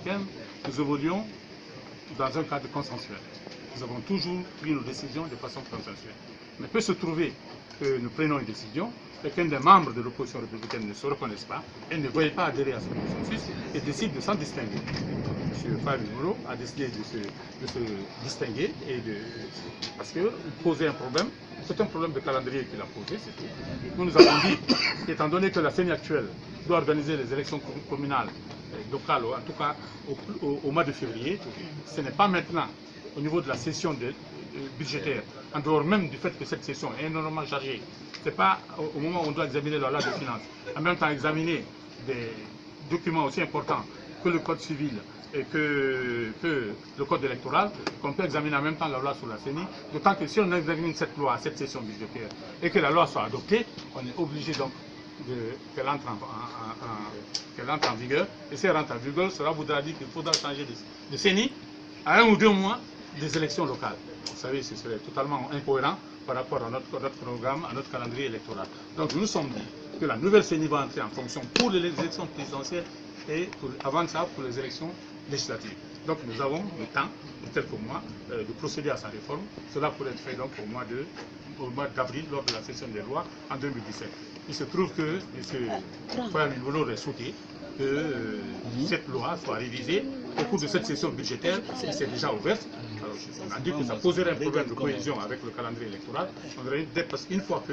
républicaine, nous évoluons dans un cadre consensuel. Nous avons toujours pris nos décisions de façon consensuelle. Mais il peut se trouver que nous prenons une décision et qu'un des membres de l'opposition républicaine ne se reconnaisse pas et ne veuille pas adhérer à ce consensus et décide de s'en distinguer. M. Fabien Molo a décidé de se distinguer parce qu'il posait un problème. C'est un problème de calendrier qu'il a posé, c'est tout. Nous avons dit qu'étant donné que la CENI actuelle doit organiser les élections communales, locales, en tout cas au mois de février, ce n'est pas maintenant au niveau de la session budgétaire, en dehors même du fait que cette session est énormément chargée. Ce n'est pas au moment où on doit examiner la loi de finances, en même temps examiner des documents aussi importants que le code civil et que le code électoral, qu'on peut examiner en même temps la loi sur la CENI, d'autant que si on examine cette loi à cette session budgétaire et que la loi soit adoptée, on est obligé donc qu'elle entre en vigueur. Et si elle rentre en vigueur, cela voudra dire qu'il faudra changer de CENI à 1 ou 2 mois des élections locales. Vous savez, ce serait totalement incohérent par rapport à notre programme, à notre calendrier électoral. Donc nous nous sommes dit que la nouvelle CENI va entrer en fonction pour les élections présidentielles et avant ça pour les élections législatives. Donc nous avons le temps, de quelques mois, de procéder à sa réforme. Cela pourrait être fait donc au mois d'avril, lors de la session des lois en 2017. Il se trouve que M. Fayamine Molo est souhaité que cette loi soit révisée au cours de cette session budgétaire, qui s'est déjà ouverte. Alors, on a dit que ça poserait un problème de cohésion avec le calendrier électoral. Parce qu'une fois que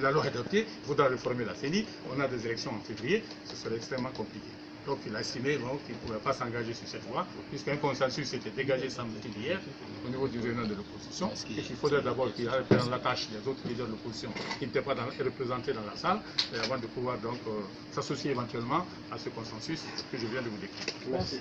la loi est adoptée, il faudra réformer la CENI. On a des élections en février, ce serait extrêmement compliqué. Donc il a estimé qu'il ne pouvait pas s'engager sur cette voie, puisqu'un consensus s'était dégagé, semble-t-il, hier, au niveau du réunion de l'opposition, et qu'il faudrait d'abord qu'il prenne la tâche des autres leaders de l'opposition qui n'étaient pas représentés dans la salle, avant de pouvoir donc s'associer éventuellement à ce consensus que je viens de vous décrire. Merci.